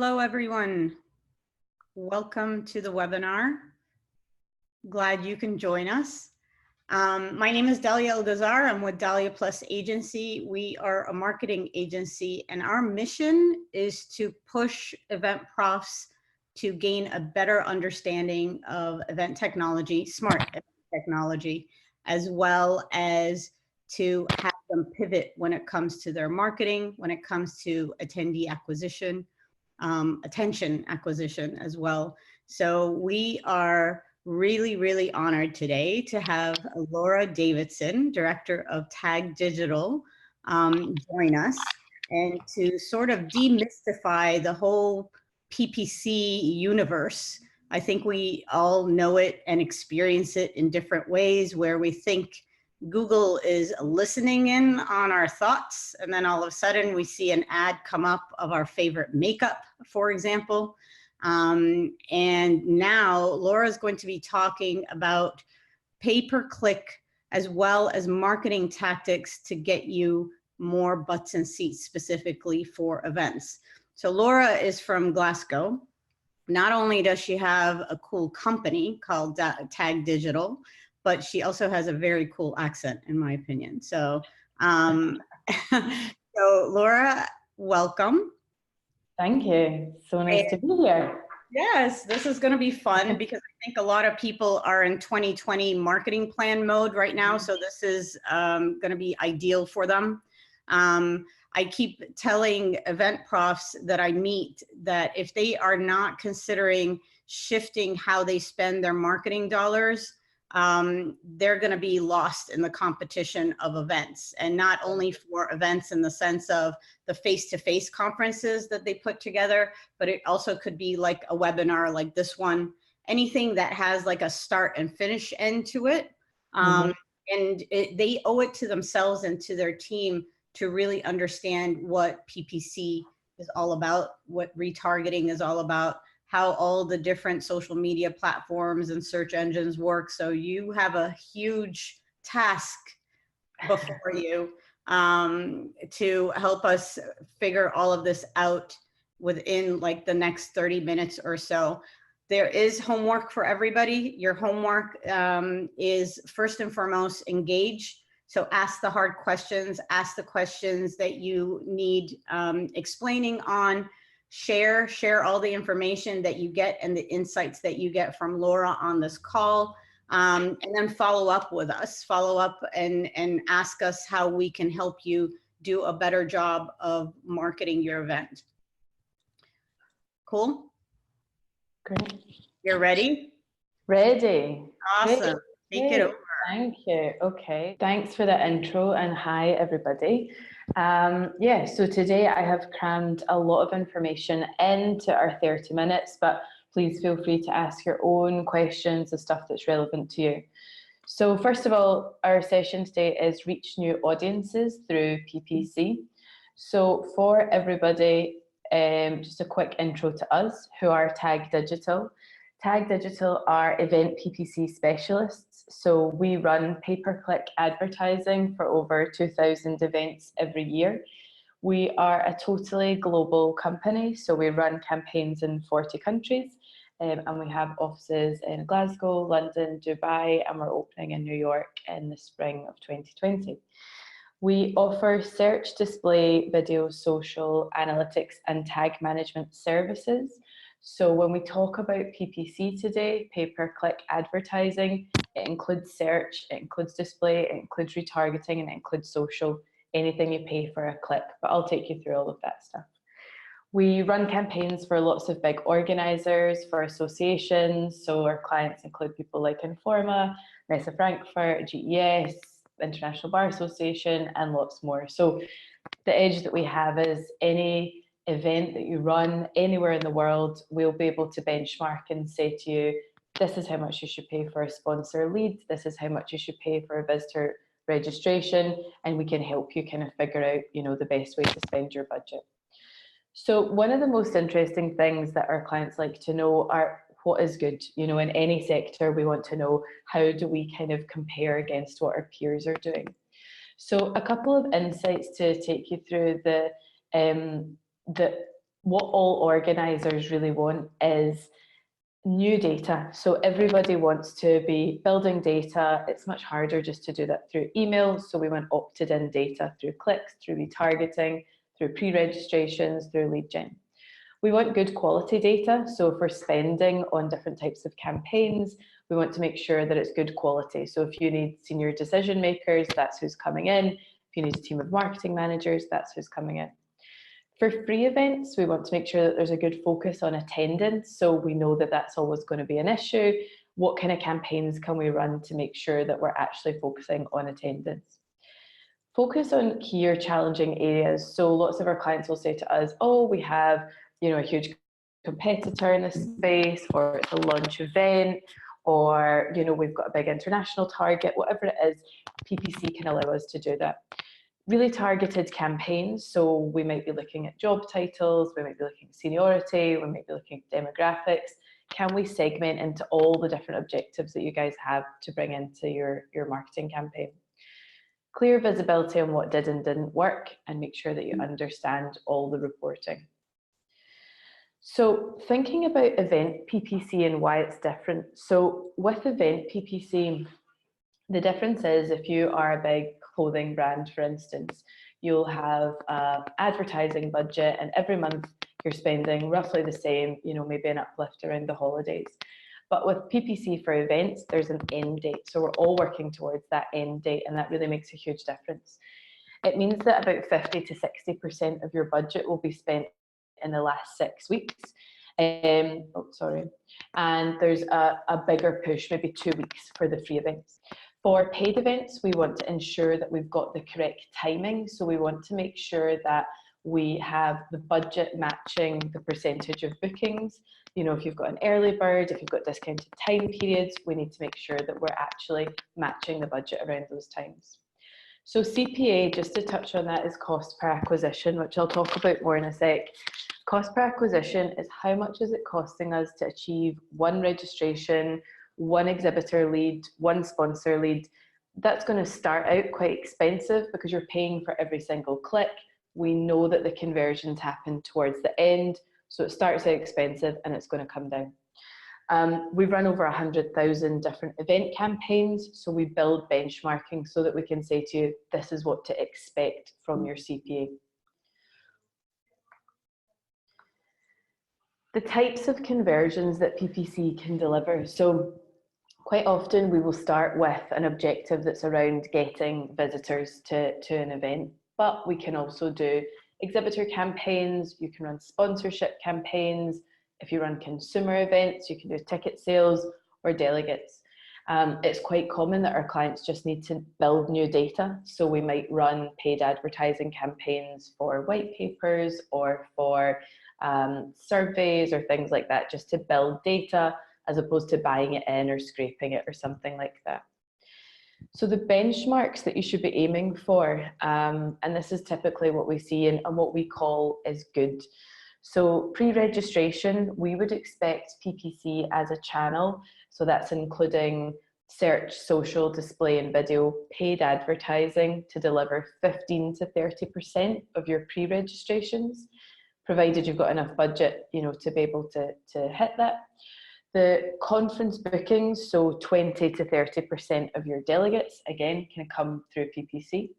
Hello, everyone. Welcome to the webinar. Glad you can join us. My name is Dahlia Gazzar. I'm with Dahlia Plus Agency. We are a marketing agency, and our mission is to push event profs to gain a better understanding of event technology, smart event technology, as well as to have them pivot when it comes to their marketing, when it comes to attendee acquisition, attention acquisition as well. So we are really honored today to have Laura Davidson, Director of Tag Digital, join us and to sort of demystify the whole PPC universe. I think we all know it and experience it in different ways, where we think Google is listening in on our thoughts, and then all of a sudden we see an ad come up of our favorite makeup, for example. And now Laura is going to be talking about pay-per-click as well as marketing tactics to get you more butts and seats specifically for events. So Laura is from Glasgow. Not only does she have a cool company called Tag Digital, but she also has a very cool accent, in my opinion. So, so Laura, welcome. Thank you. So nice to be here. Yes, this is going to be fun because I think a lot of people are in 2020 marketing plan mode right now. So this is going to be ideal for them. I keep telling event profs that I meet that if they are not considering shifting how they spend their marketing dollars, they're going to be lost in the competition of events, and not only for events in the sense of the face-to-face conferences that they put together, but it also could be like a webinar like this one, anything that has like a start and finish end to it. And they owe it to themselves and to their team to really understand what PPC is all about, what retargeting is all about, how all the different social media platforms and search engines work. So you have a huge task before you to help us figure all of this out within like the next 30 minutes or so. There is homework for everybody. Your homework is first and foremost engage. So ask the hard questions, ask the questions that you need explaining on. Share all the information that you get and the insights that you get from Laura on this call, and then follow up with us, follow up and ask us how we can help you do a better job of marketing your event. Cool? Great. You're ready? Ready. Awesome. Take it over. Thank you. Okay. Thanks for the intro, and hi everybody. Yeah, so today I have crammed a lot of information into our 30 minutes, but please feel free to ask your own questions, the stuff that's relevant to you. So first of all, our session today is reach new audiences through PPC. So for everybody, just a quick intro to us, who are Tag Digital. Tag Digital are event PPC specialists. So we run pay-per-click advertising for over 2,000 events every year. We are a totally global company. So we run campaigns in 40 countries, and we have offices in Glasgow, London, Dubai, and we're opening in New York in the spring of 2020. We offer search, display, video, social, analytics, and tag management services. So when we talk about PPC today, pay-per-click advertising, it includes search, it includes display, it includes retargeting, and it includes social, anything you pay for a click, but I'll take you through all of that stuff. We run campaigns for lots of big organisers, for associations, so our clients include people like Informa, Messe Frankfurt, GES, International Bar Association, and lots more. So the edge that we have is any event that you run anywhere in the world, we'll be able to benchmark and say to you, this is how much you should pay for a sponsor lead, this is how much you should pay for a visitor registration, and we can help you kind of figure out, you know, the best way to spend your budget. So one of the most interesting things that our clients like to know are what is good. You know, in any sector, we want to know how do we kind of compare against what our peers are doing. So a couple of insights to take you through what all organisers really want is new data. So everybody wants to be building data. It's much harder just to do that through email. So we want opted in data through clicks, through retargeting, through pre-registrations, through lead gen. We want good quality data. So if we're spending on different types of campaigns, we want to make sure that it's good quality. So if you need senior decision makers, that's who's coming in. If you need a team of marketing managers, that's who's coming in. For free events, we want to make sure that there's a good focus on attendance. So we know that that's always going to be an issue. What kind of campaigns can we run to make sure that we're actually focusing on attendance? Focus on key or challenging areas. So lots of our clients will say to us, oh, we have, you know, a huge competitor in this space, or it's a launch event, or, you know, we've got a big international target, whatever it is, PPC can allow us to do that. Really targeted campaigns, so we might be looking at job titles, we might be looking at seniority, we might be looking at demographics. Can we segment into all the different objectives that you guys have to bring into your marketing campaign? Clear visibility on what did and didn't work, and make sure that you understand all the reporting. So thinking about event PPC and why it's different. So with event PPC, the difference is if you are a big clothing brand, for instance, you'll have an advertising budget, and every month you're spending roughly the same, you know, maybe an uplift around the holidays. But with PPC for events, there's an end date. So we're all working towards that end date, and that really makes a huge difference. It means that about 50 to 60% of your budget will be spent in the last 6 weeks. And there's a bigger push, maybe 2 weeks for the free events. For paid events, we want to ensure that we've got the correct timing. So we want to make sure that we have the budget matching the percentage of bookings. You know, if you've got an early bird, if you've got discounted time periods, we need to make sure that we're actually matching the budget around those times. So CPA, just to touch on that, is cost per acquisition, which I'll talk about more in a sec. Cost per acquisition is how much is it costing us to achieve one registration, one exhibitor lead, one sponsor lead. That's going to start out quite expensive because you're paying for every single click. We know that the conversions happen towards the end, so it starts out expensive and it's going to come down. We run over 100,000 different event campaigns, so we build benchmarking so that we can say to you, this is what to expect from your CPA. The types of conversions that PPC can deliver. So quite often we will start with an objective that's around getting visitors to an event, but we can also do exhibitor campaigns, you can run sponsorship campaigns. If you run consumer events, you can do ticket sales or delegates. It's quite common that our clients just need to build new data. So we might run paid advertising campaigns for white papers or for surveys or things like that, just to build data as opposed to buying it in or scraping it or something like that. So the benchmarks that you should be aiming for, and this is typically what we see and what we call is good. So pre-registration, we would expect PPC as a channel. So that's including search, social, display and video, paid advertising to deliver 15 to 30% of your pre-registrations, provided you've got enough budget, you know, to be able to hit that. The conference bookings, so 20 to 30% of your delegates, again, can come through PPC.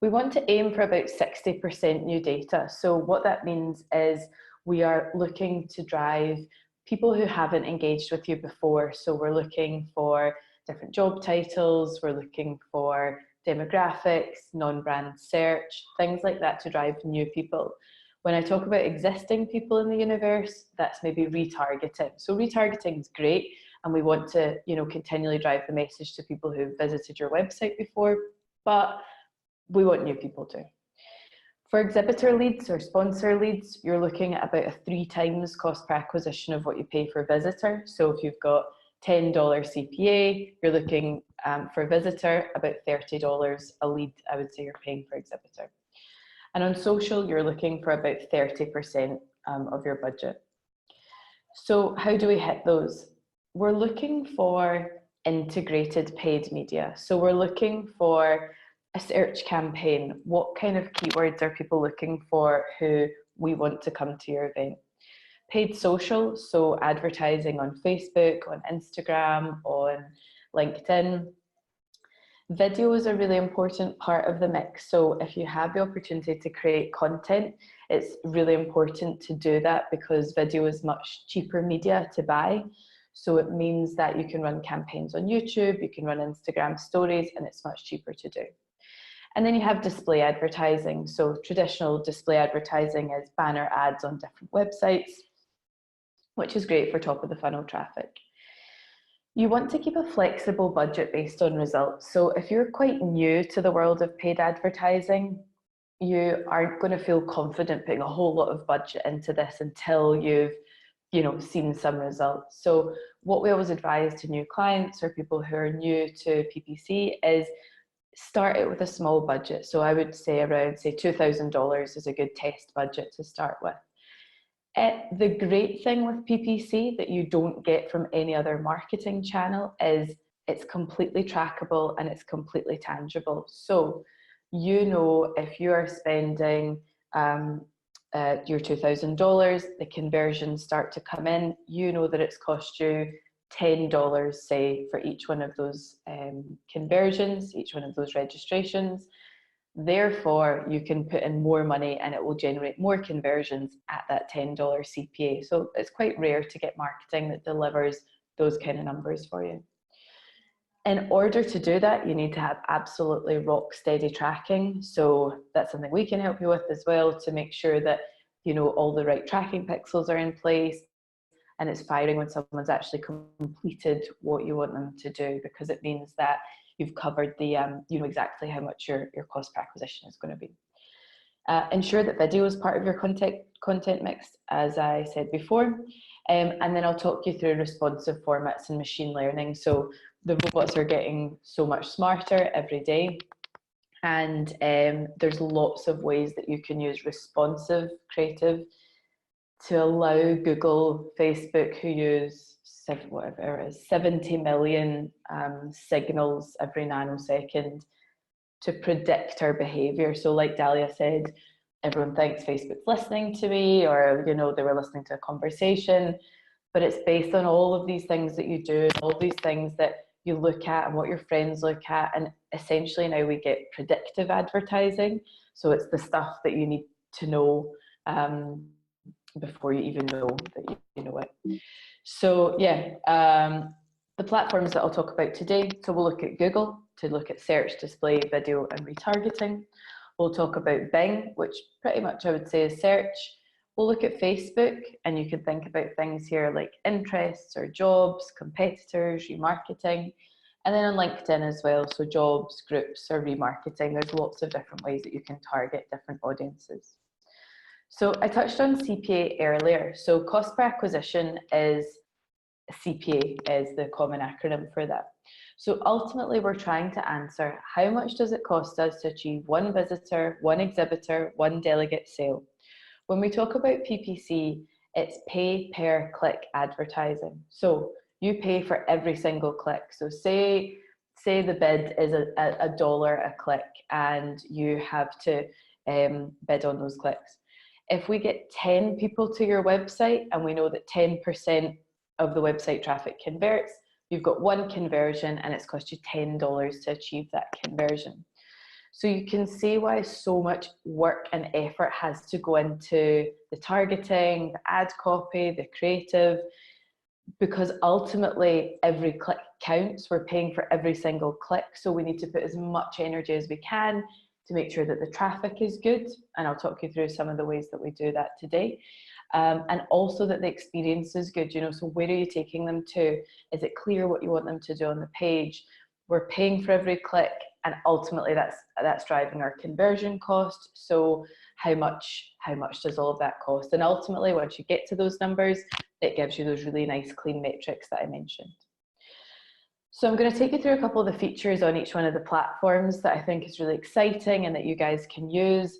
We want to aim for about 60% new data. So what that means is we are looking to drive people who haven't engaged with you before. So we're looking for different job titles, we're looking for demographics, non-brand search, things like that to drive new people. When I talk about existing people in the universe, that's maybe retargeting. So retargeting is great, and we want to, you know, continually drive the message to people who've visited your website before, but we want new people too. For exhibitor leads or sponsor leads, you're looking at about a 3 times cost per acquisition of what you pay for a visitor. So if you've got $10 CPA, you're looking for a visitor, about $30 a lead, I would say you're paying for exhibitor. And on social, you're looking for about 30% of your budget. So how do we hit those? We're looking for integrated paid media. So we're looking for a search campaign. What kind of keywords are people looking for who we want to come to your event. Paid social, so advertising on Facebook, on Instagram, on LinkedIn. Video is a really important part of the mix. So if you have the opportunity to create content, it's really important to do that because video is much cheaper media to buy. So it means that you can run campaigns on YouTube, you can run Instagram stories, and it's much cheaper to do. And then you have display advertising. So traditional display advertising is banner ads on different websites, which is great for top of the funnel traffic. You want to keep a flexible budget based on results. So if you're quite new to the world of paid advertising, you aren't going to feel confident putting a whole lot of budget into this until you've seen some results. So what we always advise to new clients or people who are new to PPC is start it with a small budget. So I would say around, say, $2,000 is a good test budget to start with. The great thing with PPC that you don't get from any other marketing channel is it's completely trackable and it's completely tangible. So if you are spending your $2,000, the conversions start to come in, that it's cost you $10, say, for each one of those conversions, each one of those registrations. Therefore, you can put in more money and it will generate more conversions at that $10 CPA. So it's quite rare to get marketing that delivers those kind of numbers for you. In order to do that, you need to have absolutely rock steady tracking. So that's something we can help you with as well, to make sure that all the right tracking pixels are in place and it's firing when someone's actually completed what you want them to do, because it means that you've covered the, exactly how much your cost per acquisition is going to be. Ensure that video is part of your content mix, as I said before. And then I'll talk you through responsive formats and machine learning. So the robots are getting so much smarter every day. And there's lots of ways that you can use responsive creative to allow Google, Facebook, who use 70 million signals every nanosecond to predict our behavior. So like Dahlia said, everyone thinks Facebook's listening to me, or they were listening to a conversation, but it's based on all of these things that you do, all these things that you look at and what your friends look at. And essentially now we get predictive advertising. So it's the stuff that you need to know before you even know that you know it. So the platforms that I'll talk about today. So we'll look at Google to look at search, display, video, and retargeting. We'll talk about Bing, which pretty much I would say is search. We'll look at Facebook, and you can think about things here like interests or jobs, competitors, remarketing, and then on LinkedIn as well. So jobs, groups, or remarketing. There's lots of different ways that you can target different audiences. So I touched on CPA earlier. So cost per acquisition is CPA, is the common acronym for that. So ultimately we're trying to answer, how much does it cost us to achieve one visitor, one exhibitor, one delegate sale? When we talk about PPC, it's pay per click advertising. So you pay for every single click. So say the bid is $1 a click and you have to bid on those clicks. If we get 10 people to your website and we know that 10% of the website traffic converts, you've got one conversion and it's cost you $10 to achieve that conversion. So you can see why so much work and effort has to go into the targeting, the ad copy, the creative, because ultimately every click counts. We're paying for every single click. So we need to put as much energy as we can to make sure that the traffic is good. And I'll talk you through some of the ways that we do that today. And also that the experience is good, so where are you taking them to? Is it clear what you want them to do on the page? We're paying for every click, and ultimately that's driving our conversion cost. So how much does all of that cost? And ultimately, once you get to those numbers, it gives you those really nice clean metrics that I mentioned. So I'm going to take you through a couple of the features on each one of the platforms that I think is really exciting and that you guys can use.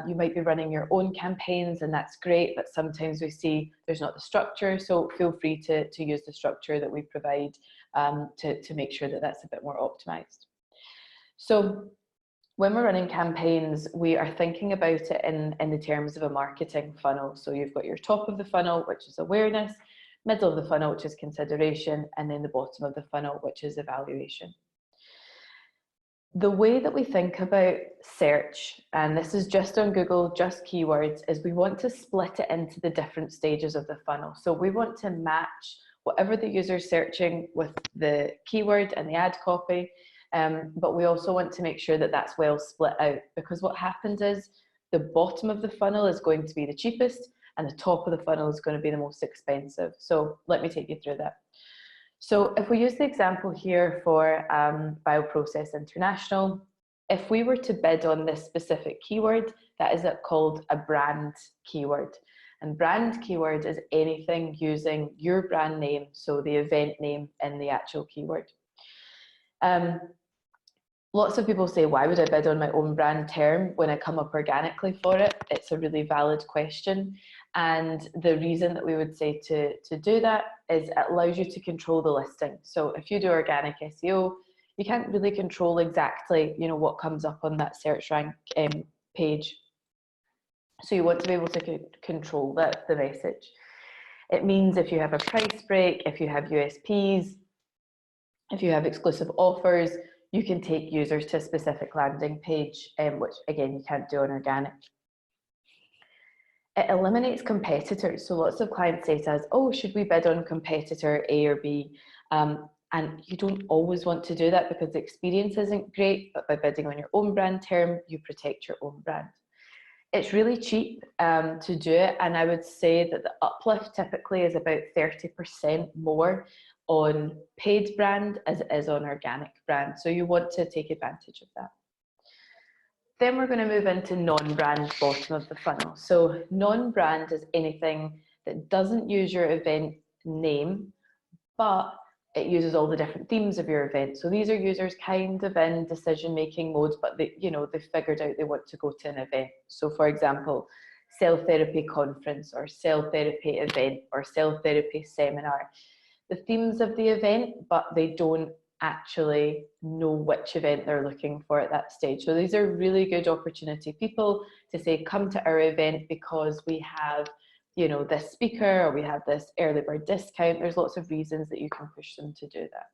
You might be running your own campaigns, and that's great, but sometimes we see there's not the structure, so feel free to use the structure that we provide to make sure that that's a bit more optimized. So when we're running campaigns, we are thinking about it in the terms of a marketing funnel. So you've got your top of the funnel, which is awareness, middle of the funnel, which is consideration, and then the bottom of the funnel, which is evaluation. The way that we think about search, and this is just on Google, just keywords, is we want to split it into the different stages of the funnel. So we want to match whatever the user's searching with the keyword and the ad copy, but we also want to make sure that that's well split out, because what happens is the bottom of the funnel is going to be the cheapest and the top of the funnel is going to be the most expensive. So let me take you through that. So if we use the example here for Bioprocess International, if we were to bid on this specific keyword, that is called a brand keyword. And brand keyword is anything using your brand name, so the event name in the actual keyword. Lots of people say, why would I bid on my own brand term when I come up organically for it? It's a really valid question. And the reason that we would say to do that is it allows you to control the listing. So if you do organic SEO, you can't really control exactly, what comes up on that search rank page. So you want to be able to control the message. It means if you have a price break, if you have USPs, if you have exclusive offers, you can take users to a specific landing page, which again, you can't do on organic. It eliminates competitors. So lots of clients say to us, oh, should we bid on competitor A or B? And you don't always want to do that because the experience isn't great, but by bidding on your own brand term, you protect your own brand. It's really cheap to do it, and I would say that the uplift typically is about 30% more on paid brand as it is on organic brand. So you want to take advantage of that. Then we're going to move into non-brand bottom of the funnel. So non-brand is anything that doesn't use your event name, but it uses all the different themes of your event. So these are users kind of in decision-making modes, but they've figured out they want to go to an event. So for example, cell therapy conference or cell therapy event or cell therapy seminar. The themes of the event, but they don't actually know which event they're looking for at that stage. So these are really good opportunity people to say, come to our event because we have this speaker, or we have this early bird discount. There's lots of reasons that you can push them to do that.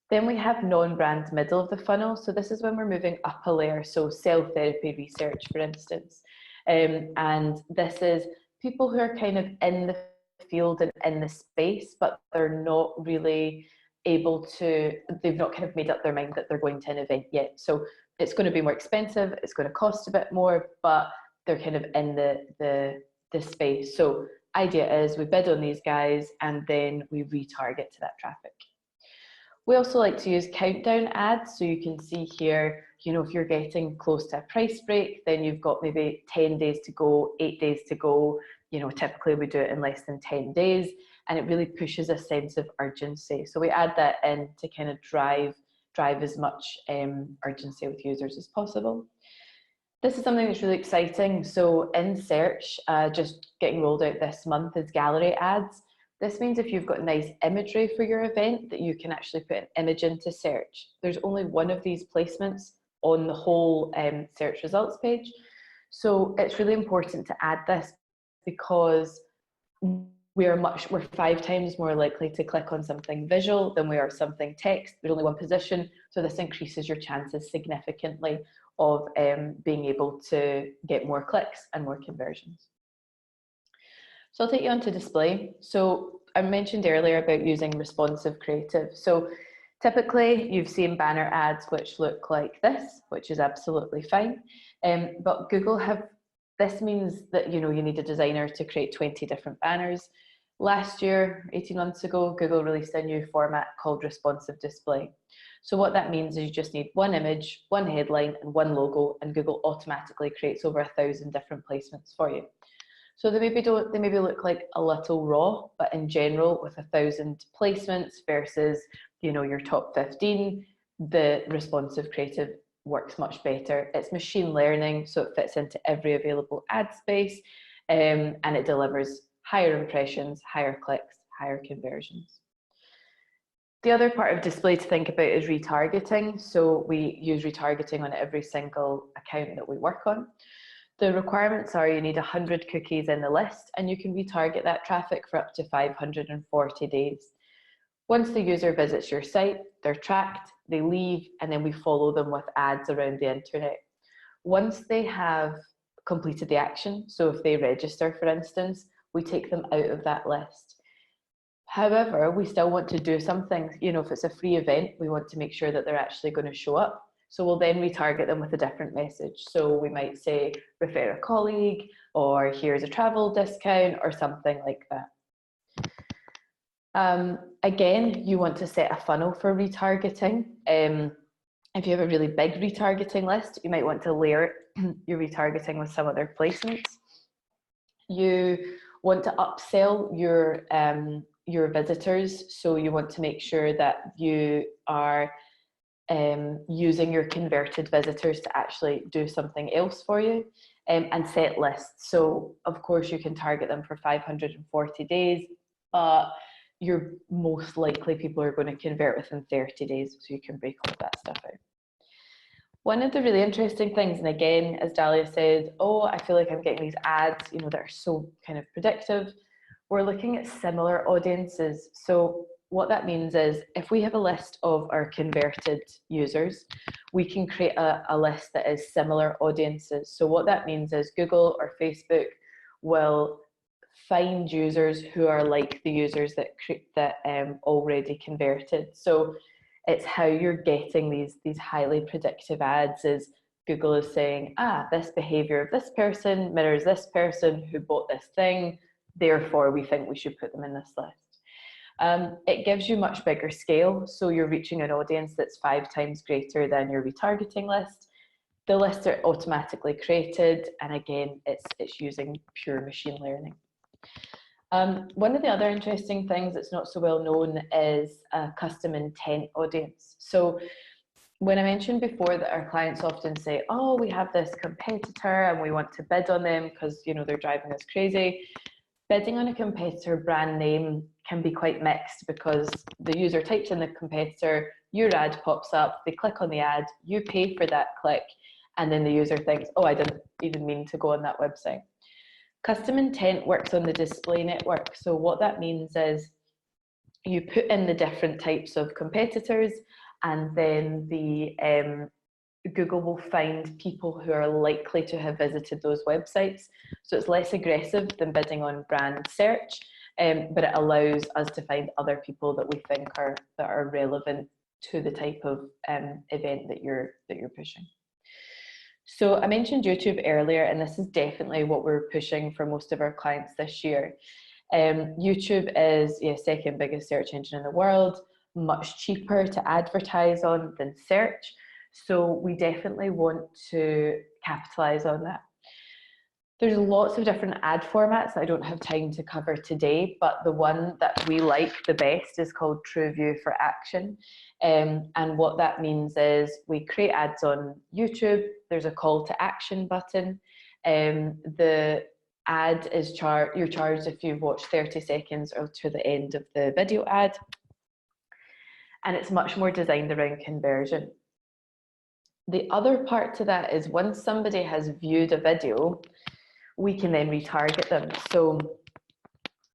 Then we have non-brand middle of the funnel. So this is when we're moving up a layer. So cell therapy research, for instance. And this is people who are kind of in the field and in the space, but they're not really able to, they've not kind of made up their mind that they're going to an event yet. So it's going to be more expensive, it's going to cost a bit more, but they're kind of in the space. So idea is we bid on these guys and then we retarget to that traffic. We also like to use countdown ads. So you can see here, if you're getting close to a price break, then you've got maybe 10 days to go, 8 days to go. Typically we do it in less than 10 days, and it really pushes a sense of urgency. So we add that in to kind of drive as much urgency with users as possible. This is something that's really exciting. So in search, just getting rolled out this month is gallery ads. This means if you've got nice imagery for your event, that you can actually put an image into search. There's only one of these placements on the whole search results page. So it's really important to add this because we're 5 times more likely to click on something visual than we are something text. There's only one position, so this increases your chances significantly of being able to get more clicks and more conversions. So I'll take you on to display. So I mentioned earlier about using responsive creative. So typically you've seen banner ads which look like this, which is absolutely fine. But Google this means that you need a designer to create 20 different banners. Last year, 18 months ago, Google released a new format called responsive display. So what that means is you just need one image, one headline, and one logo, and Google automatically creates over 1,000 different placements for you. So they maybe look like a little raw, but in general, with 1,000 placements versus your top 15, the responsive creative works much better. It's machine learning, so it fits into every available ad space, and it delivers higher impressions, higher clicks, higher conversions. The other part of display to think about is retargeting. So we use retargeting on every single account that we work on. The requirements are you need 100 cookies in the list, and you can retarget that traffic for up to 540 days. Once the user visits your site, they're tracked, they leave, and then we follow them with ads around the internet. Once they have completed the action, so if they register, for instance, we take them out of that list. However, we still want to do something. You know, if it's a free event, we want to make sure that they're actually going to show up. So we'll then retarget them with a different message. So we might say, refer a colleague, or here's a travel discount, or something like that. Again, you want to set a funnel for retargeting. If you have a really big retargeting list, you might want to layer your retargeting with some other placements. You want to upsell your visitors, so you want to make sure that you are using your converted visitors to actually do something else for you, and set lists. So of course you can target them for 540 days, but you're most likely people are going to convert within 30 days, so you can break all of that stuff out. One of the really interesting things, and again, as Dahlia said, oh, I feel like I'm getting these ads, you know, that are so kind of predictive. We're looking at similar audiences. So what that means is if we have a list of our converted users, we can create a list that is similar audiences. So what that means is Google or Facebook will find users who are like the users that already converted. So it's how you're getting these highly predictive ads is Google is saying, this behavior of this person mirrors this person who bought this thing, therefore we think we should put them in this list. It gives you much bigger scale, so you're reaching an audience that's 5 times greater than your retargeting list. The lists are automatically created, and again, it's using pure machine learning. One of the other interesting things that's not so well known is a custom intent audience. So when I mentioned before that our clients often say, oh, we have this competitor and we want to bid on them because, you know, they're driving us crazy. Bidding on a competitor brand name can be quite mixed because the user types in the competitor, your ad pops up, they click on the ad, you pay for that click, and then the user thinks, oh, I didn't even mean to go on that website. Custom intent works on the display network. So what that means is you put in the different types of competitors, and then the Google will find people who are likely to have visited those websites. So it's less aggressive than bidding on brand search, but it allows us to find other people that we think are relevant to the type of event that you're pushing. So I mentioned YouTube earlier, and this is definitely what we're pushing for most of our clients this year. YouTube is the second biggest search engine in the world, much cheaper to advertise on than search. So we definitely want to capitalize on that. There's lots of different ad formats that I don't have time to cover today, but the one that we like the best is called TrueView for Action. And what that means is we create ads on YouTube, there's a call to action button. The ad is you're charged if you've watched 30 seconds or to the end of the video ad. And it's much more designed around conversion. The other part to that is once somebody has viewed a video, we can then retarget them. So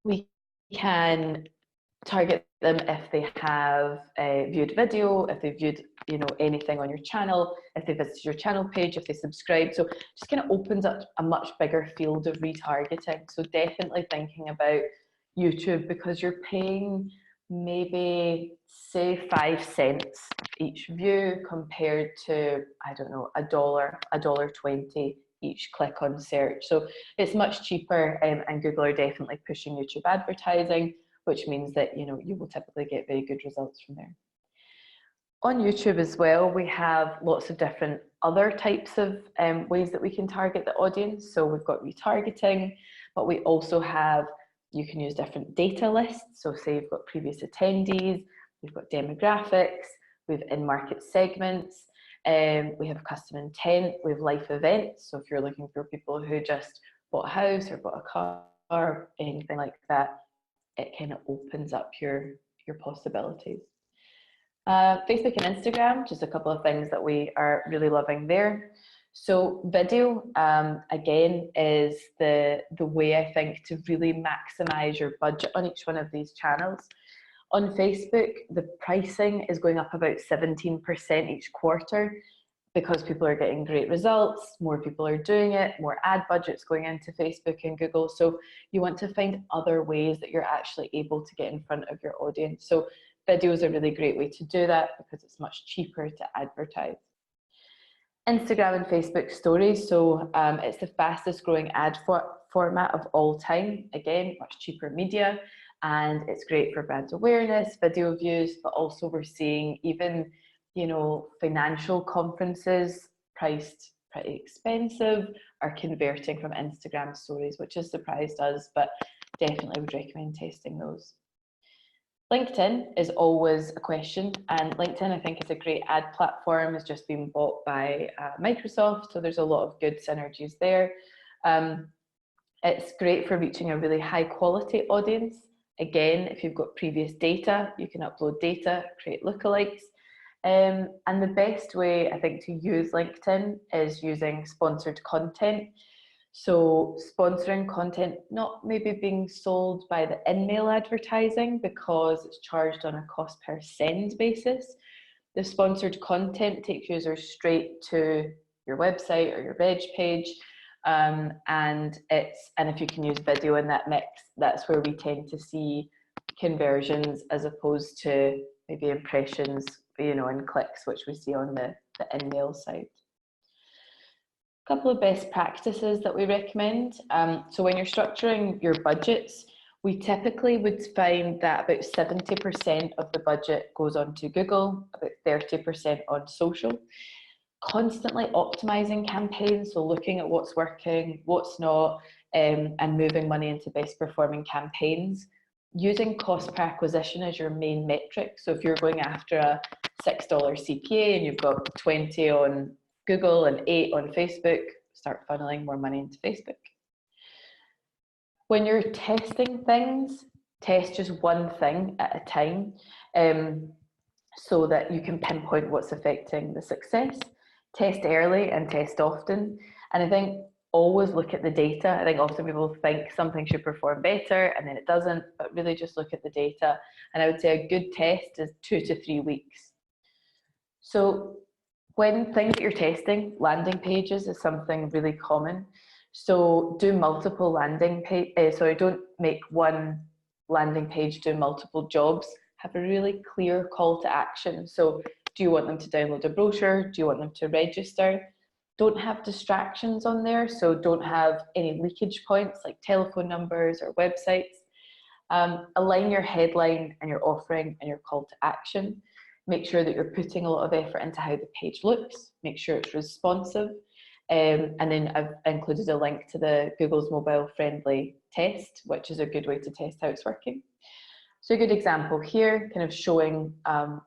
we can target them if they have viewed video, if they've viewed anything on your channel, if they visited your channel page, if they subscribe. So just kind of opens up a much bigger field of retargeting. So definitely thinking about YouTube, because you're paying maybe say 5 cents each view compared to, I don't know, $1.20 each click on search. So it's much cheaper, and Google are definitely pushing YouTube advertising, which means that you will typically get very good results from there. On YouTube as well, we have lots of different other types of ways that we can target the audience. So we've got retargeting, but we also have, you can use different data lists. So say you've got previous attendees, we've got demographics, we have in-market segments, we have custom intent, we have life events. So if you're looking for people who just bought a house or bought a car or anything like that, it kind of opens up your possibilities. Facebook and Instagram, just a couple of things that we are really loving there. So video, again, is the way I think to really maximize your budget on each one of these channels. On Facebook, the pricing is going up about 17% each quarter because people are getting great results, more people are doing it, more ad budgets going into Facebook and Google. So you want to find other ways that you're actually able to get in front of your audience. So video is a really great way to do that because it's much cheaper to advertise. Instagram and Facebook stories. So it's the fastest growing ad format of all time. Again, much cheaper media, and it's great for brand awareness, video views, but also we're seeing even, you know, financial conferences priced pretty expensive are converting from Instagram stories, which has surprised us, but definitely would recommend testing those. LinkedIn is always a question, and LinkedIn I think is a great ad platform. It's just been bought by Microsoft, so there's a lot of good synergies there. It's great for reaching a really high quality audience. Again, if you've got previous data, you can upload data, create lookalikes. And the best way I think to use LinkedIn is using sponsored content. So sponsoring content, not maybe being sold by the in-mail advertising because it's charged on a cost per send basis. The sponsored content takes users straight to your website or your veg page. And if you can use video in that mix, that's where we tend to see conversions as opposed to maybe impressions, you know, and clicks, which we see on the in-mail side. Couple of best practices that we recommend. So when you're structuring your budgets, we typically would find that about 70% of the budget goes onto Google, about 30% on social. Constantly optimizing campaigns, so looking at what's working, what's not, and moving money into best performing campaigns. Using cost per acquisition as your main metric. So if you're going after a $6 CPA and you've got 20 on Google and 8 on Facebook, start funneling more money into Facebook. When you're testing things, test just one thing at a time so that you can pinpoint what's affecting the success. Test early and test often. And I think always look at the data. I think often people think something should perform better and then it doesn't, but really just look at the data. And I would say a good test is 2 to 3 weeks. So when things that you're testing, landing pages is something really common. So do multiple landing pages, don't make one landing page do multiple jobs. Have a really clear call to action. So do you want them to download a brochure? Do you want them to register? Don't have distractions on there. So don't have any leakage points like telephone numbers or websites. Align your headline and your offering and your call to action. Make sure that you're putting a lot of effort into how the page looks. Make sure it's responsive. And then I've included a link to the Google's mobile friendly test, which is a good way to test how it's working. So a good example here, kind of showing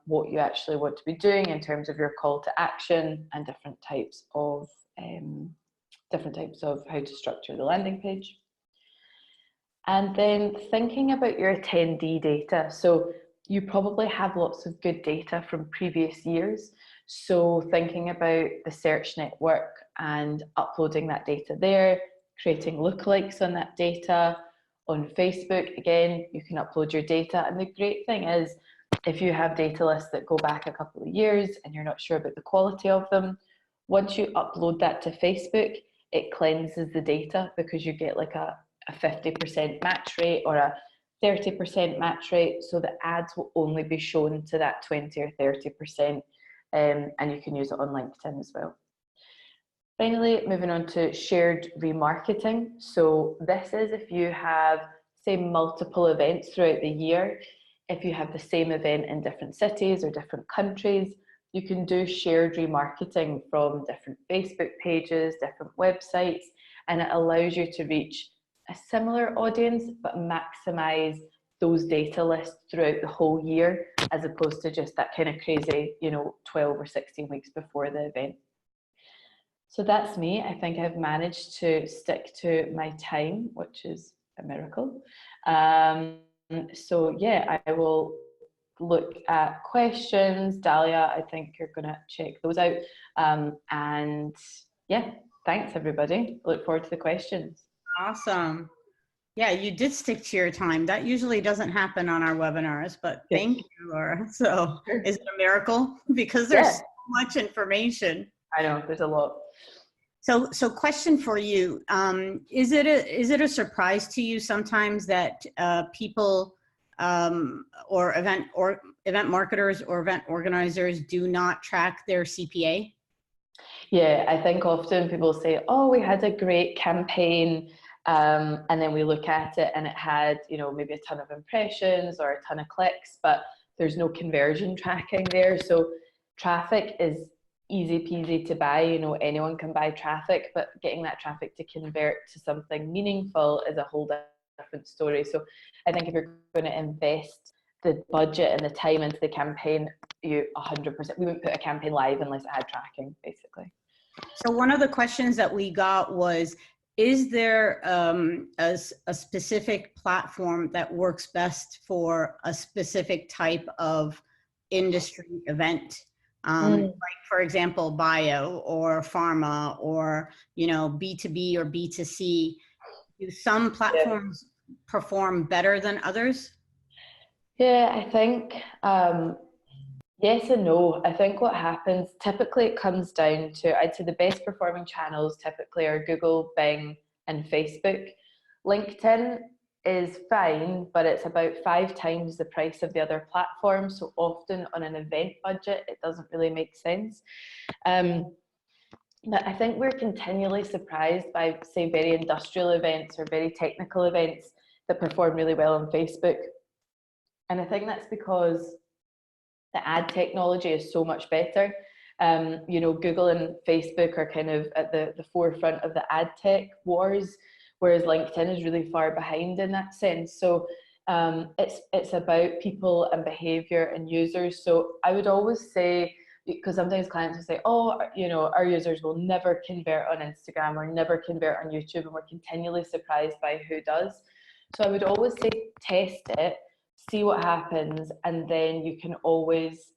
what you actually want to be doing in terms of your call to action and different types of how to structure the landing page. And then thinking about your attendee data. So you probably have lots of good data from previous years. So thinking about the search network and uploading that data there, creating lookalikes on that data. On Facebook, again, you can upload your data. And the great thing is, if you have data lists that go back a couple of years and you're not sure about the quality of them, once you upload that to Facebook, it cleanses the data because you get like a 50% match rate or a 30% match rate. So the ads will only be shown to that 20 or 30%, and you can use it on LinkedIn as well. Finally, moving on to shared remarketing. So this is if you have, say, multiple events throughout the year. If you have the same event in different cities or different countries, you can do shared remarketing from different Facebook pages, different websites, and it allows you to reach a similar audience, but maximize those data lists throughout the whole year, as opposed to just that kind of crazy, 12 or 16 weeks before the event. So that's me. I think I've managed to stick to my time, which is a miracle. So yeah, I will look at questions. Dahlia, I think you're going to check those out. And yeah, thanks everybody. Look forward to the questions. Awesome. Yeah, you did stick to your time. That usually doesn't happen on our webinars, but thank you, Laura. So is it a miracle? Because there's so much information. I know, there's a lot. So question for you, is it a surprise to you sometimes that people or event marketers or event organizers do not track their CPA? Yeah, I think often people say, oh, we had a great campaign, and then we look at it and it had, you know, maybe a ton of impressions or a ton of clicks, but there's no conversion tracking there. So traffic is easy peasy to buy, you know, anyone can buy traffic, but getting that traffic to convert to something meaningful is a whole different story. So I think if you're going to invest the budget and the time into the campaign, you 100%, we wouldn't put a campaign live unless it had tracking, basically. So one of the questions that we got was, is there a specific platform that works best for a specific type of industry event? Like for example, bio or pharma or, you know, B2B or B2C. Do some platforms perform better than others? Yeah, I think yes and no. I think what happens, typically it comes down to, I'd say the best performing channels typically are Google, Bing, and Facebook. LinkedIn is fine, but it's about 5 times the price of the other platforms. So often on an event budget, it doesn't really make sense. But I think we're continually surprised by, say, very industrial events or very technical events that perform really well on Facebook. And I think that's because the ad technology is so much better. You know, Google and Facebook are kind of at the forefront of the ad tech wars, whereas LinkedIn is really far behind in that sense. So it's about people and behavior and users. So I would always say, because sometimes clients will say, oh, you know, our users will never convert on Instagram or never convert on YouTube, and we're continually surprised by who does. So I would always say test it, see what happens, and then you can always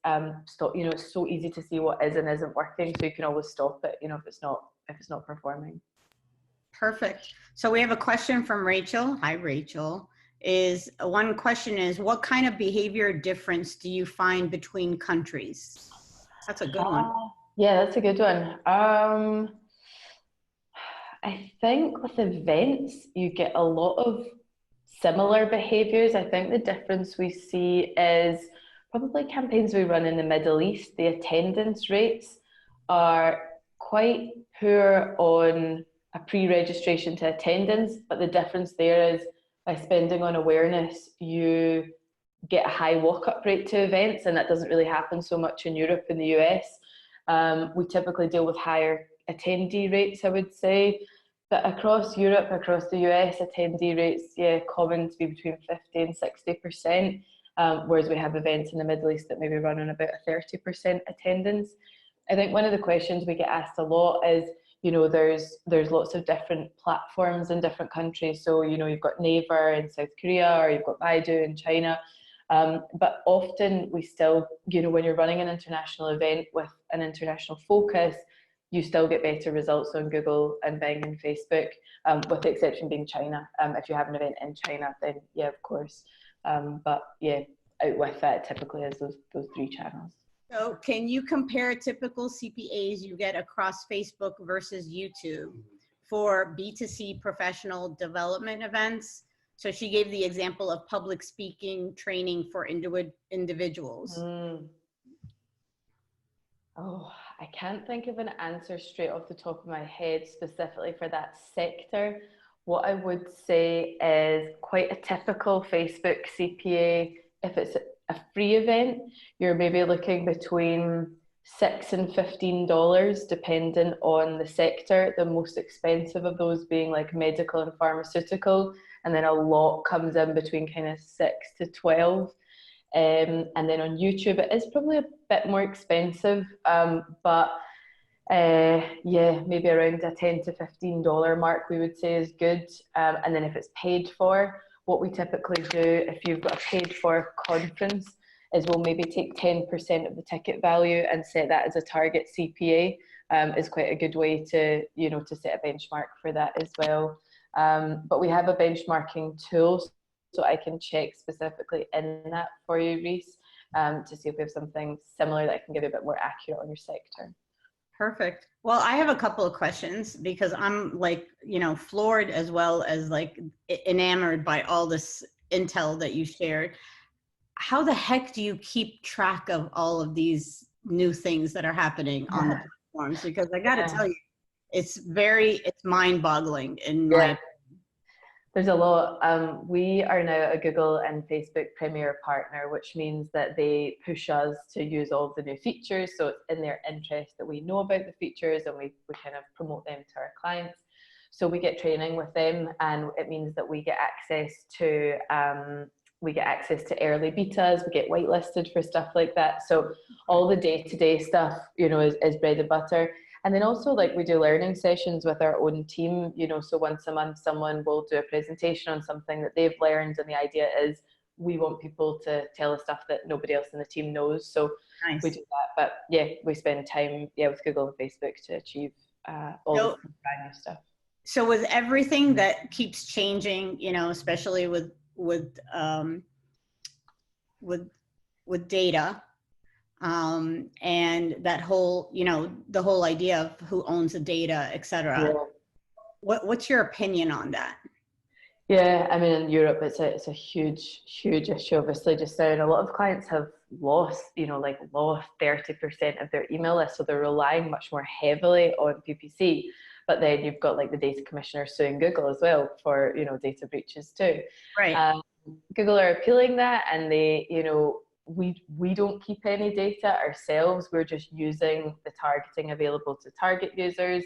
stop. You know, it's so easy to see what is and isn't working, so you can always stop it, you know, if it's not performing. Perfect. So we have a question from Rachel. Hi, Rachel. One question is, what kind of behavior difference do you find between countries? That's a good one. Yeah, that's a good one. I think with events, you get a lot of similar behaviors. I think the difference we see is probably campaigns we run in the Middle East. The attendance rates are quite poor on a pre-registration to attendance, but the difference there is by spending on awareness, you get a high walk-up rate to events, and that doesn't really happen so much in Europe and the US. We typically deal with higher attendee rates, I would say, but across Europe, across the US, attendee rates, yeah, common to be between 50 and 60%, whereas we have events in the Middle East that maybe run on about a 30% attendance. I think one of the questions we get asked a lot is, you know, there's lots of different platforms in different countries. So, you know, you've got Naver in South Korea, or you've got Baidu in China. But often we still, you know, when you're running an international event with an international focus, you still get better results on Google and Bing and Facebook, with the exception being China. If you have an event in China, then yeah, of course. But yeah, out with that, typically is those 3 channels. So can you compare typical CPAs you get across Facebook versus YouTube for B2C professional development events? So she gave the example of public speaking training for individuals. Oh, I can't think of an answer straight off the top of my head specifically for that sector. What I would say is quite a typical Facebook CPA, if it's a free event, you're maybe looking between $6 and $15, depending on the sector. The most expensive of those being like medical and pharmaceutical, and then a lot comes in between kind of 6 to 12. And then on YouTube, it is probably a bit more expensive, but yeah, maybe around a $10 to $15 mark we would say is good. And then if it's paid for, what we typically do, if you've got a paid for conference, is we'll maybe take 10% of the ticket value and set that as a target CPA. Is quite a good way to, you know, to set a benchmark for that as well. But we have a benchmarking tool, so I can check specifically in that for you, Reese, to see if we have something similar that can give you a bit more accurate on your sector. Perfect. Well, I have a couple of questions because I'm like, you know, floored as well as like enamored by all this intel that you shared. How the heck do you keep track of all of these new things that are happening on the platforms? Because I got to tell you, it's mind-boggling in my. There's a lot. We are now a Google and Facebook Premier partner, which means that they push us to use all of the new features. So it's in their interest that we know about the features, and we kind of promote them to our clients. So we get training with them, and it means that we get access to early betas, we get whitelisted for stuff like that. So all the day-to-day stuff, you know, is bread and butter. And then also, like, we do learning sessions with our own team, you know, so once a month someone will do a presentation on something that they've learned, and the idea is we want people to tell us stuff that nobody else in the team knows. So nice. We do that, but yeah, we spend time with Google and Facebook to achieve all the brand new stuff. So with everything that keeps changing, you know, especially with data, and that whole, you know, the whole idea of who owns the data, et cetera. Yeah. What's your opinion on that? Yeah, I mean, in Europe, it's a huge issue, obviously, just now. And a lot of clients have lost 30% of their email list. So they're relying much more heavily on PPC. But then you've got like the data commissioner suing Google as well for, you know, data breaches too. Right. Google are appealing that, and they, you know, we don't keep any data ourselves. We're just using the targeting available to target users.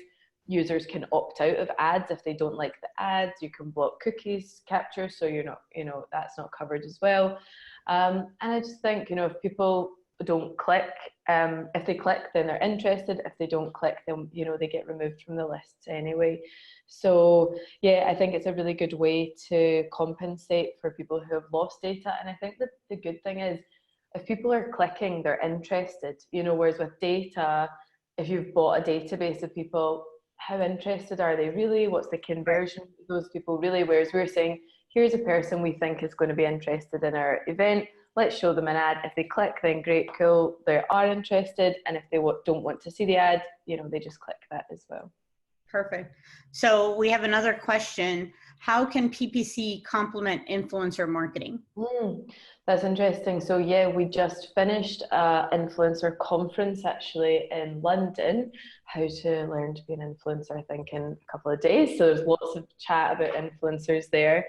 Users can opt out of ads if they don't like the ads. You can block cookies capture, so you're not, you know, that's not covered as well. And I just think, you know, if people don't click, if they click, then they're interested. If they don't click, then, you know, they get removed from the lists anyway. So yeah, I think it's a really good way to compensate for people who have lost data. And I think that the good thing is, if people are clicking, they're interested, you know, whereas with data, if you've bought a database of people, how interested are they really? What's the conversion of those people really? Whereas we're saying, here's a person we think is going to be interested in our event. Let's show them an ad. If they click, then great, cool, they are interested. And if they don't want to see the ad, you know, they just click that as well. Perfect. So we have another question. How can PPC complement influencer marketing? That's interesting. So yeah, we just finished an influencer conference actually in London, how to learn to be an influencer, I think, in a couple of days. So there's lots of chat about influencers there.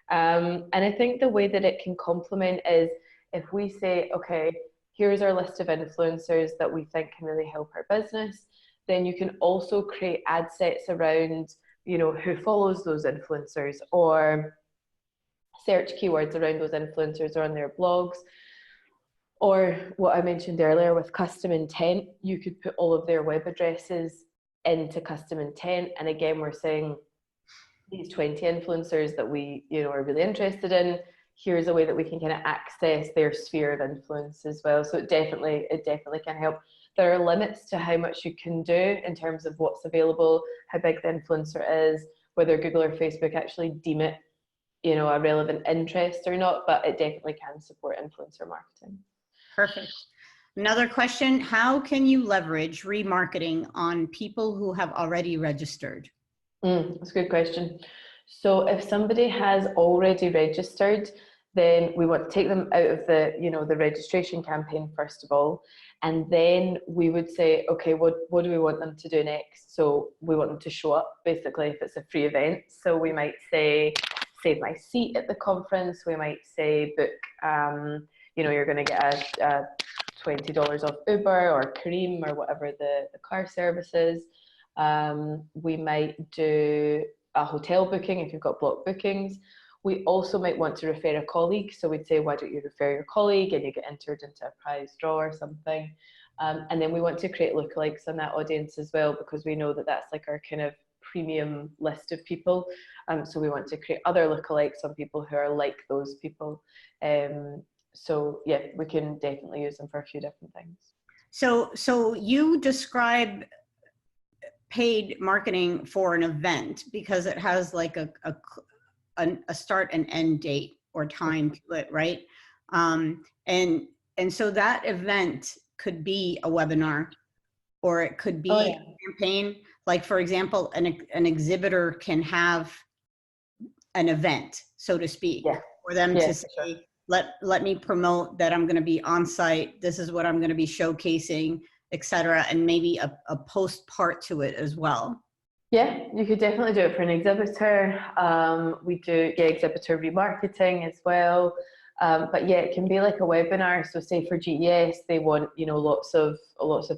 And I think the way that it can complement is if we say, okay, here's our list of influencers that we think can really help our business, then you can also create ad sets around, you know, who follows those influencers, or search keywords around those influencers or on their blogs. Or what I mentioned earlier with custom intent, you could put all of their web addresses into custom intent. And again, we're saying these 20 influencers that we, you know, are really interested in, here's a way that we can kind of access their sphere of influence as well. So it definitely can help. There are limits to how much you can do in terms of what's available, how big the influencer is, whether Google or Facebook actually deem it, you know, a relevant interest or not, but it definitely can support influencer marketing. Perfect. Another question, how can you leverage remarketing on people who have already registered? That's a good question. So if somebody has already registered, then we want to take them out of the, you know, the registration campaign first of all, and then we would say, okay, what do we want them to do next? So we want them to show up, basically, if it's a free event. So we might say, save my seat at the conference. We might say, book, you know, you're going to get a $20 off Uber or Careem or whatever the car service is. We might do a hotel booking if you've got block bookings. We also might want to refer a colleague. So we'd say, why don't you refer your colleague and you get entered into a prize draw or something. And then we want to create lookalikes on that audience as well, because we know that that's like our kind of premium list of people. So we want to create other lookalikes on people who are like those people. So yeah, we can definitely use them for a few different things. So you describe paid marketing for an event because it has like a start and end date or time to it, right? And so that event could be a webinar, or it could be a campaign. Like, for example, an exhibitor can have an event, so to speak, for them to say, let me promote that I'm going to be on site. This is what I'm going to be showcasing, etc., and maybe a post part to it as well. Yeah, you could definitely do it for an exhibitor. We do exhibitor remarketing as well. But yeah, it can be like a webinar. So say for GES, they want, you know, lots of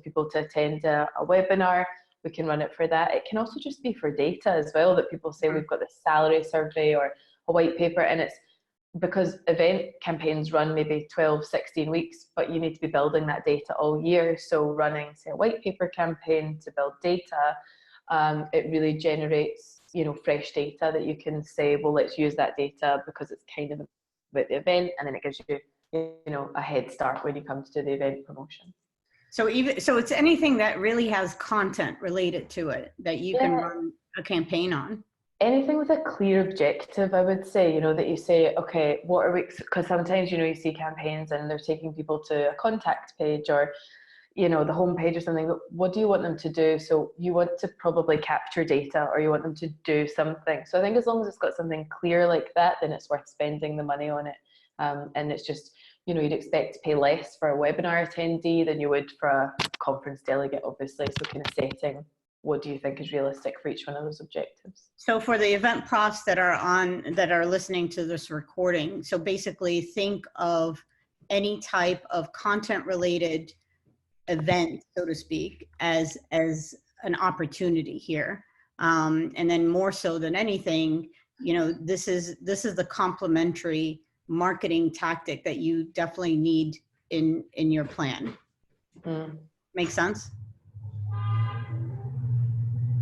people to attend a webinar. We can run it for that. It can also just be for data as well, that people say we've got this salary survey or a white paper, and it's because event campaigns run maybe 12, 16 weeks, but you need to be building that data all year. So running, say, a white paper campaign to build data, it really generates, you know, fresh data that you can say, well, let's use that data because it's kind of about the event, and then it gives you, you know, a head start when you come to do the event promotion. So it's anything that really has content related to it that you can run a campaign on. Anything with a clear objective, I would say, you know, that you say, okay, what are we, because sometimes, you know, you see campaigns and they're taking people to a contact page or, you know, the homepage or something, but what do you want them to do? So you want to probably capture data, or you want them to do something. So I think as long as it's got something clear like that, then it's worth spending the money on it. And it's just, you know, you'd expect to pay less for a webinar attendee than you would for a conference delegate, obviously. So kind of setting, what do you think is realistic for each one of those objectives? So for the event profs that are listening to this recording, so basically think of any type of content related event, so to speak, as an opportunity here. And then more so than anything, you know, this is the complementary marketing tactic that you definitely need in your plan. Make sense?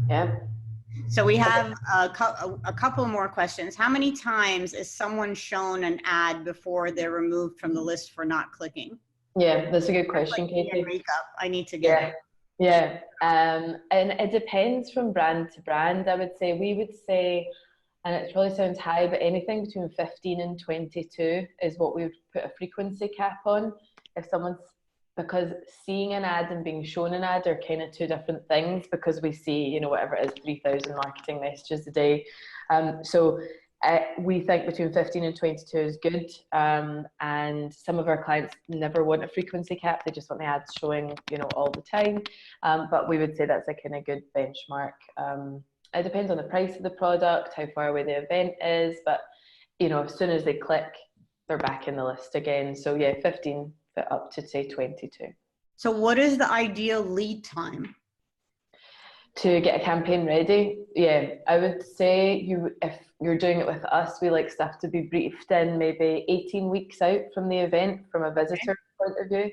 Yeah. So we have a couple more questions. How many times is someone shown an ad before they're removed from the list for not clicking? Yeah, that's a good question, like Katie. Makeup, I need to get it. Yeah, and it depends from brand to brand. I would say, we would say, and it probably sounds high, but anything between 15 and 22 is what we would put a frequency cap on. If someone's, because seeing an ad and being shown an ad are kind of two different things, because we see, you know, whatever it is, 3,000 marketing messages a day. So we think between 15 and 22 is good. And some of our clients never want a frequency cap. They just want the ads showing, you know, all the time. But we would say that's a kind of good benchmark. It depends on the price of the product, how far away the event is, but, you know, as soon as they click, they're back in the list again. So yeah, 15 up to say 22. So what is the ideal lead time to get a campaign ready? Yeah, I would say if you're doing it with us, we like stuff to be briefed in maybe 18 weeks out from the event from a visitor point of view.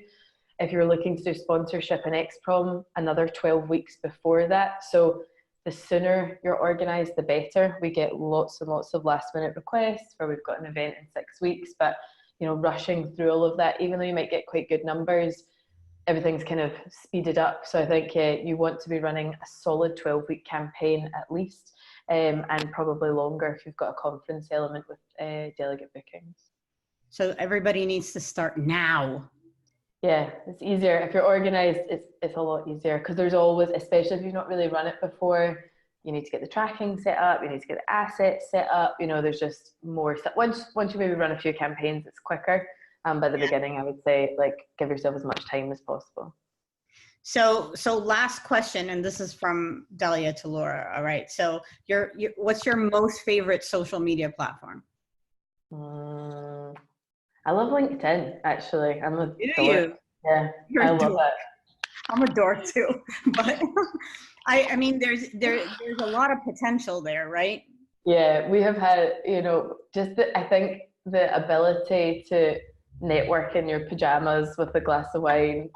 If you're looking to do sponsorship and XProm, another 12 weeks before that. So the sooner you're organised, the better. We get lots and lots of last minute requests where we've got an event in 6 weeks, but you know, rushing through all of that, even though you might get quite good numbers, everything's kind of speeded up. So I think you want to be running a solid 12-week campaign at least, and probably longer if you've got a conference element with delegate bookings. So everybody needs to start now. Yeah, it's easier. If you're organised, it's a lot easier, because there's always, especially if you've not really run it before, you need to get the tracking set up, you need to get the assets set up, you know, there's just more stuff. Once you maybe run a few campaigns, it's quicker. By the beginning, I would say, like, give yourself as much time as possible. So last question, and this is from Dahlia to Laura. All right. So what's your most favorite social media platform? I love LinkedIn, actually. I'm a dork. You? Yeah, I love it. I'm a dork too, but I mean, there's a lot of potential there, right? Yeah, we have had, you know, I think the ability to network in your pajamas with a glass of wine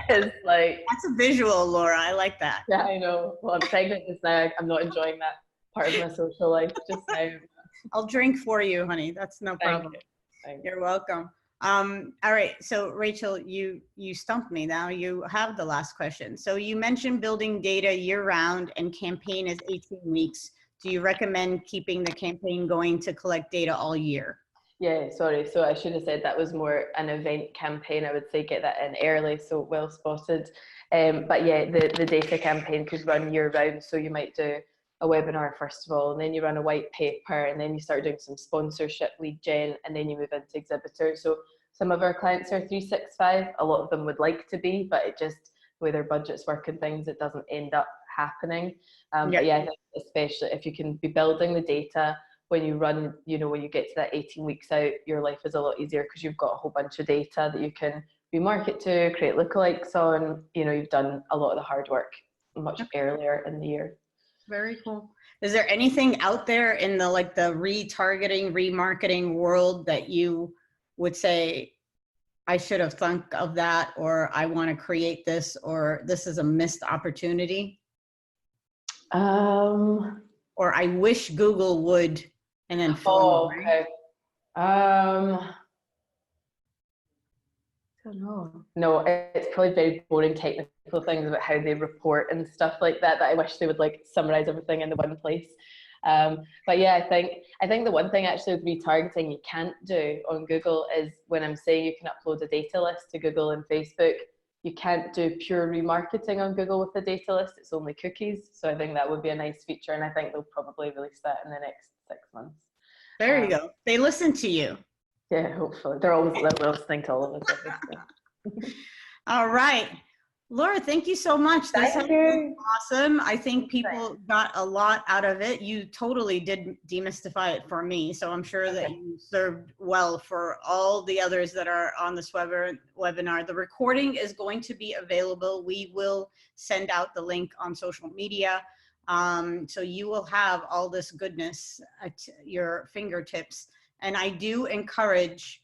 is like... That's a visual, Laura. I like that. Yeah, I know. Well, I'm pregnant just now. I'm not enjoying that part of my social life just now. I'll drink for you, honey. That's no problem. Thank you. You're welcome. All right. So Rachel, you stumped me now. You have the last question. So you mentioned building data year round and campaign is 18 weeks. Do you recommend keeping the campaign going to collect data all year? Yeah, sorry. So I should have said that was more an event campaign. I would say get that in early, so well spotted. But yeah, the data campaign could run year round. So you might do a webinar first of all, and then you run a white paper, and then you start doing some sponsorship, lead gen, and then you move into exhibitors. So some of our clients are 365. A lot of them would like to be, but it just, the way their budgets work and things, it doesn't end up happening. But yeah, I think especially if you can be building the data when you run, you know, when you get to that 18 weeks out, your life is a lot easier because you've got a whole bunch of data that you can remarket to, create lookalikes on. You know, you've done a lot of the hard work much earlier in the year. Very cool. Is there anything out there in the like the retargeting, remarketing world that you would say, I should have thought of that, or I want to create this, or this is a missed opportunity? Or I wish Google would, and then oh, okay. I don't know. No, it's probably very boring technical things about how they report and stuff like that, that I wish they would like summarize everything in the one place. But yeah, I think the one thing actually with retargeting you can't do on Google is when I'm saying you can upload a data list to Google and Facebook, you can't do pure remarketing on Google with the data list. It's only cookies. So I think that would be a nice feature, and I think they'll probably release that in the next 6 months. There you go. They listen to you. Yeah, hopefully. They're listening to all of us, obviously. All right. Laura, thank you so much. This has been awesome. I think people got a lot out of it. You totally did demystify it for me. So I'm sure that you served well for all the others that are on this webinar. The recording is going to be available. We will send out the link on social media. So you will have all this goodness at your fingertips. And I do encourage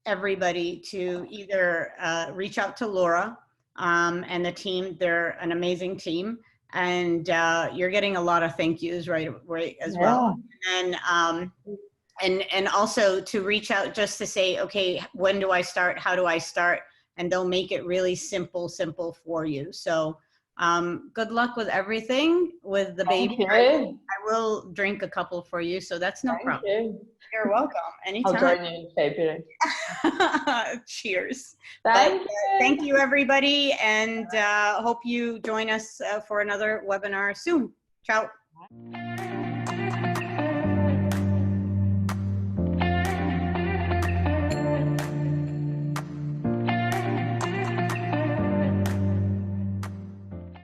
everybody to either reach out to Laura and the team. They're an amazing team, and you're getting a lot of thank yous right as well. And also to reach out just to say, okay, when do I start? How do I start? And they'll make it really simple for you. So good luck with everything with the baby. I will drink a couple for you, so that's no problem. You're welcome. Anytime. I'll join you in February. Cheers. Thank you, everybody, and hope you join us for another webinar soon. Ciao.